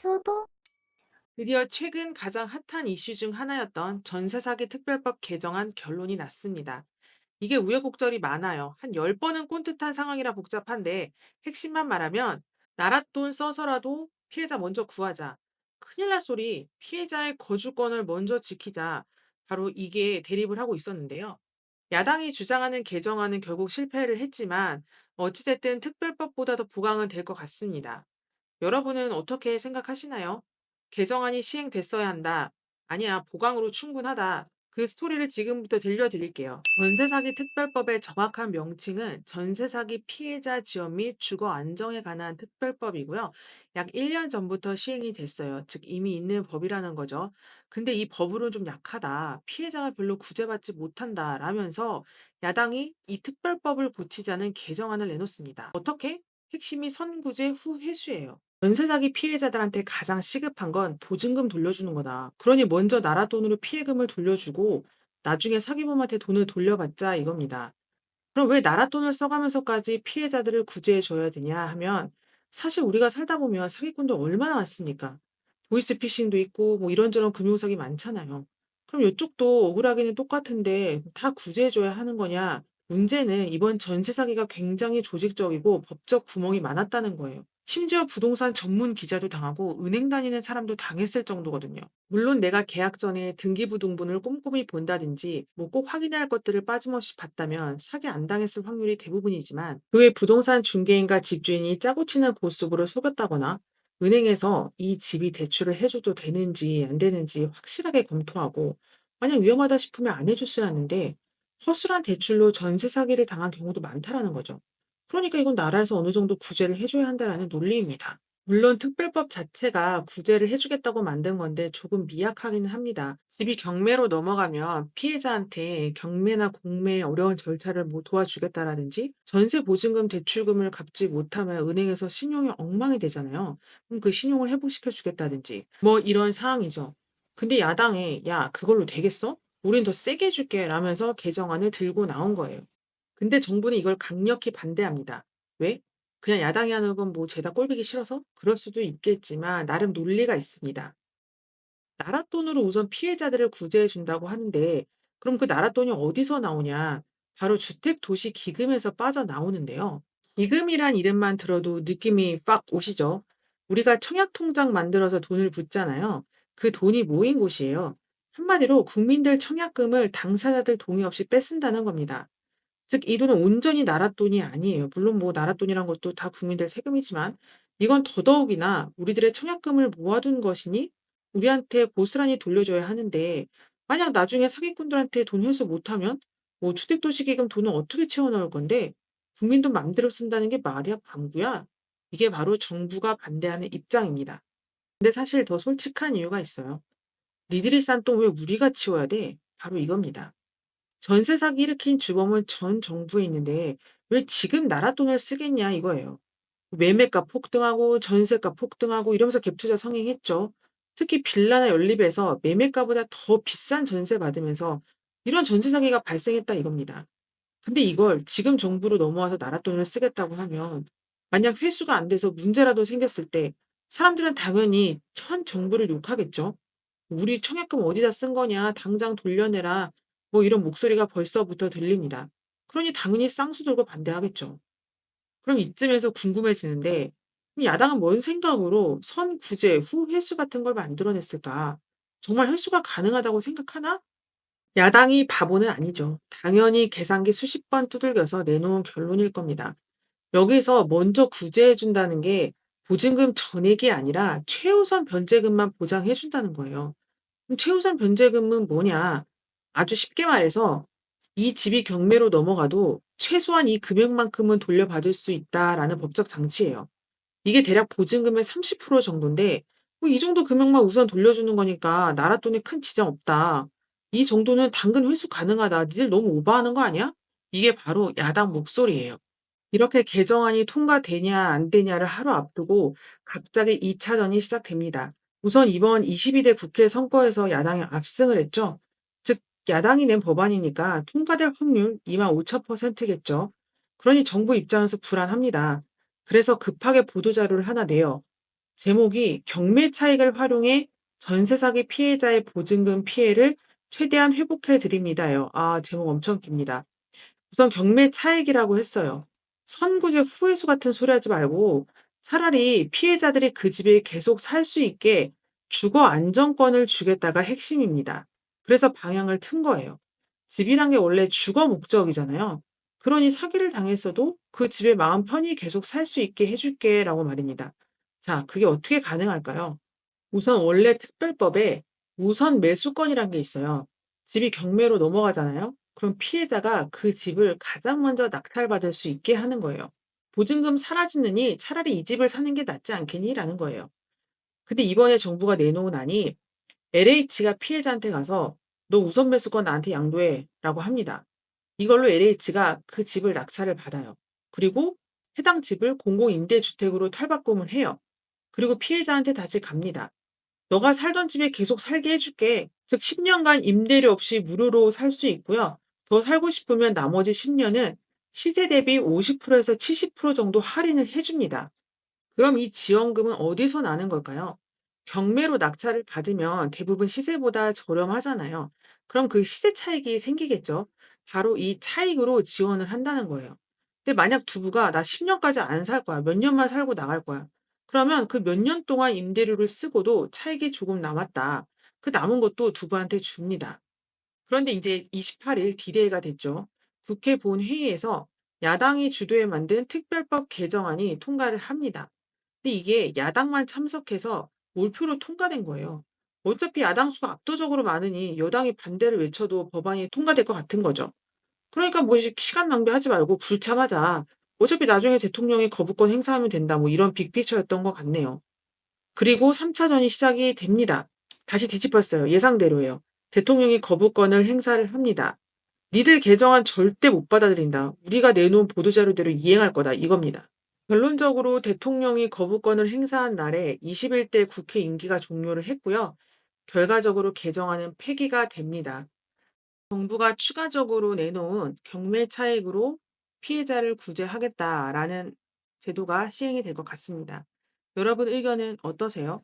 투부 드디어 최근 가장 핫한 이슈 중 하나였던 전세 사기 특별법 개정안 결론이 났습니다. 이게 우여곡절이 많아요. 한 10번은 꼰듯한 상황이라 복잡한데 핵심만 말하면 나라 돈 써서라도 피해자 먼저 구하자. 큰일 날 소리, 피해자의 거주권을 먼저 지키자. 바로 이게 대립을 하고 있었는데요. 야당이 주장하는 개정안은 결국 실패를 했지만 어찌됐든 특별법보다 도 보강은 될 것 같습니다. 여러분은 어떻게 생각하시나요? 개정안이 시행됐어야 한다. 아니야, 보강으로 충분하다. 그 스토리를 지금부터 들려드릴게요. 전세사기 특별법의 정확한 명칭은 전세사기 피해자 지원 및 주거 안정에 관한 특별법이고요. 약 1년 전부터 시행이 됐어요. 즉, 이미 있는 법이라는 거죠. 근데 이 법으로는 좀 약하다. 피해자가 별로 구제받지 못한다. 라면서 야당이 이 특별법을 고치자는 개정안을 내놓습니다. 어떻게? 핵심이 선구제 후 회수예요. 전세 사기 피해자들한테 가장 시급한 건 보증금 돌려주는 거다. 그러니 먼저 나라 돈으로 피해금을 돌려주고 나중에 사기범한테 돈을 돌려받자 이겁니다. 그럼 왜 나라 돈을 써가면서까지 피해자들을 구제해 줘야 되냐 하면 사실 우리가 살다 보면 사기꾼도 얼마나 많습니까? 보이스피싱도 있고 뭐 이런저런 금융사기 많잖아요. 그럼 이쪽도 억울하기는 똑같은데 다 구제해 줘야 하는 거냐? 문제는 이번 전세 사기가 굉장히 조직적이고 법적 구멍이 많았다는 거예요. 심지어 부동산 전문 기자도 당하고 은행 다니는 사람도 당했을 정도거든요. 물론 내가 계약 전에 등기부등본을 꼼꼼히 본다든지 뭐 꼭 확인해야 할 것들을 빠짐없이 봤다면 사기 안 당했을 확률이 대부분이지만 그 외 부동산 중개인과 집주인이 짜고 치는 고스톱으로 속였다거나 은행에서 이 집이 대출을 해줘도 되는지 안 되는지 확실하게 검토하고 만약 위험하다 싶으면 안 해줬어야 하는데 허술한 대출로 전세 사기를 당한 경우도 많다라는 거죠. 그러니까 이건 나라에서 어느 정도 구제를 해줘야 한다라는 논리입니다. 물론 특별법 자체가 구제를 해주겠다고 만든 건데 조금 미약하기는 합니다. 집이 경매로 넘어가면 피해자한테 경매나 공매의 어려운 절차를 뭐 도와주겠다라든지 전세 보증금 대출금을 갚지 못하면 은행에서 신용이 엉망이 되잖아요. 그럼 그 신용을 회복시켜 주겠다든지 뭐 이런 사항이죠. 근데 야당에 야 그걸로 되겠어? 우린 더 세게 해줄게 라면서 개정안을 들고 나온 거예요. 근데 정부는 이걸 강력히 반대합니다. 왜? 그냥 야당이 하는 건 뭐 죄다 꼴보기 싫어서? 그럴 수도 있겠지만 나름 논리가 있습니다. 나라 돈으로 우선 피해자들을 구제해 준다고 하는데 그럼 그 나라 돈이 어디서 나오냐? 바로 주택도시기금에서 빠져나오는데요. 기금이란 이름만 들어도 느낌이 빡 오시죠? 우리가 청약통장 만들어서 돈을 붓잖아요. 그 돈이 모인 곳이에요. 한마디로 국민들 청약금을 당사자들 동의 없이 뺏은다는 겁니다. 즉 이 돈은 온전히 나라 돈이 아니에요. 물론 뭐 나라 돈이란 것도 다 국민들 세금이지만 이건 더더욱이나 우리들의 청약금을 모아둔 것이니 우리한테 고스란히 돌려줘야 하는데 만약 나중에 사기꾼들한테 돈 회수 못하면 뭐 주택도시기금 돈을 어떻게 채워 넣을 건데 국민 돈 맘대로 쓴다는 게 말이야 방구야. 이게 바로 정부가 반대하는 입장입니다. 근데 사실 더 솔직한 이유가 있어요. 니들이 싼 돈 왜 우리가 치워야 돼? 바로 이겁니다. 전세 사기 일으킨 주범은 전 정부에 있는데 왜 지금 나라 돈을 쓰겠냐 이거예요. 매매가 폭등하고 전세가 폭등하고 이러면서 갭투자 성행했죠. 특히 빌라나 연립에서 매매가보다 더 비싼 전세 받으면서 이런 전세 사기가 발생했다 이겁니다. 근데 이걸 지금 정부로 넘어와서 나라 돈을 쓰겠다고 하면 만약 회수가 안 돼서 문제라도 생겼을 때 사람들은 당연히 현 정부를 욕하겠죠. "우리 청약금 어디다 쓴 거냐. 당장 돌려내라." 뭐 이런 목소리가 벌써부터 들립니다. 그러니 당연히 쌍수 들고 반대하겠죠. 그럼 이쯤에서 궁금해지는데 그럼 야당은 뭔 생각으로 선구제, 후회수 같은 걸 만들어냈을까? 정말 회수가 가능하다고 생각하나? 야당이 바보는 아니죠. 당연히 계산기 수십 번 두들겨서 내놓은 결론일 겁니다. 여기서 먼저 구제해 준다는 게 보증금 전액이 아니라 최우선 변제금만 보장해 준다는 거예요. 그럼 최우선 변제금은 뭐냐? 아주 쉽게 말해서 이 집이 경매로 넘어가도 최소한 이 금액만큼은 돌려받을 수 있다라는 법적 장치예요. 이게 대략 보증금의 30% 정도인데 뭐 이 정도 금액만 우선 돌려주는 거니까 나라 돈에 큰 지장 없다. 이 정도는 당근 회수 가능하다. 니들 너무 오버하는 거 아니야? 이게 바로 야당 목소리예요. 이렇게 개정안이 통과되냐 안 되냐를 하루 앞두고 갑자기 2차전이 시작됩니다. 우선 이번 22대 국회 선거에서 야당이 압승을 했죠. 즉 야당이 낸 법안이니까 통과될 확률 25,000%겠죠. 그러니 정부 입장에서 불안합니다. 그래서 급하게 보도자료를 하나 내요. 제목이 경매 차익을 활용해 전세 사기 피해자의 보증금 피해를 최대한 회복해 드립니다요. 아, 제목 엄청 깁니다. 우선 경매 차익이라고 했어요. 선구제 후회수 같은 소리 하지 말고 차라리 피해자들이 그 집에 계속 살 수 있게 주거 안정권을 주겠다가 핵심입니다. 그래서 방향을 튼 거예요. 집이란 게 원래 주거 목적이잖아요. 그러니 사기를 당했어도 그 집에 마음 편히 계속 살 수 있게 해줄게 라고 말입니다. 자, 그게 어떻게 가능할까요? 우선 원래 특별법에 우선 매수권이란 게 있어요. 집이 경매로 넘어가잖아요. 그럼 피해자가 그 집을 가장 먼저 낙찰받을 수 있게 하는 거예요. 보증금 사라지느니 차라리 이 집을 사는 게 낫지 않겠니? 라는 거예요. 근데 이번에 정부가 내놓은 안이 LH가 피해자한테 가서 너 우선 매수권 나한테 양도해 라고 합니다. 이걸로 LH가 그 집을 낙찰을 받아요. 그리고 해당 집을 공공임대주택으로 탈바꿈을 해요. 그리고 피해자한테 다시 갑니다. "너가 살던 집에 계속 살게 해 줄게." 즉 10 년간 임대료 없이 무료로 살 수 있고요. 더 살고 싶으면 나머지 10 년은 시세 대비 50% 에서 70% 정도 할인을 해 줍니다. 그럼 이 지원금은 어디서 나는 걸까요? 경매로 낙찰을 받으면 대부분 시세보다 저렴하잖아요. 그럼 그 시세 차익이 생기겠죠. 바로 이 차익으로 지원을 한다는 거예요. 근데 만약 두부가 나 10년까지 안 살 거야. 몇 년만 살고 나갈 거야. 그러면 그 몇 년 동안 임대료를 쓰고도 차익이 조금 남았다. 그 남은 것도 두부한테 줍니다. 그런데 이제 28일 디데이가 됐죠. 국회 본회의에서 야당이 주도해 만든 특별법 개정안이 통과를 합니다. 근데 이게 야당만 참석해서 몰표로 통과된 거예요. 어차피 야당 수가 압도적으로 많으니 여당이 반대를 외쳐도 법안이 통과될 것 같은 거죠. 그러니까 뭐 시간 낭비하지 말고 불참하자. 어차피 나중에 대통령이 거부권 행사하면 된다. 뭐 이런 빅피처였던 것 같네요. 그리고 3차전이 시작이 됩니다. 다시 뒤집었어요. 예상대로예요. 대통령이 거부권을 행사를 합니다. "니들 개정안 절대 못 받아들인다. 우리가 내놓은 보도자료대로 이행할 거다." 이겁니다. 결론적으로 대통령이 거부권을 행사한 날에 21대 국회 임기가 종료를 했고요. 결과적으로 개정안은 폐기가 됩니다. 정부가 추가적으로 내놓은 경매 차익으로 피해자를 구제하겠다라는 제도가 시행이 될 것 같습니다. 여러분 의견은 어떠세요?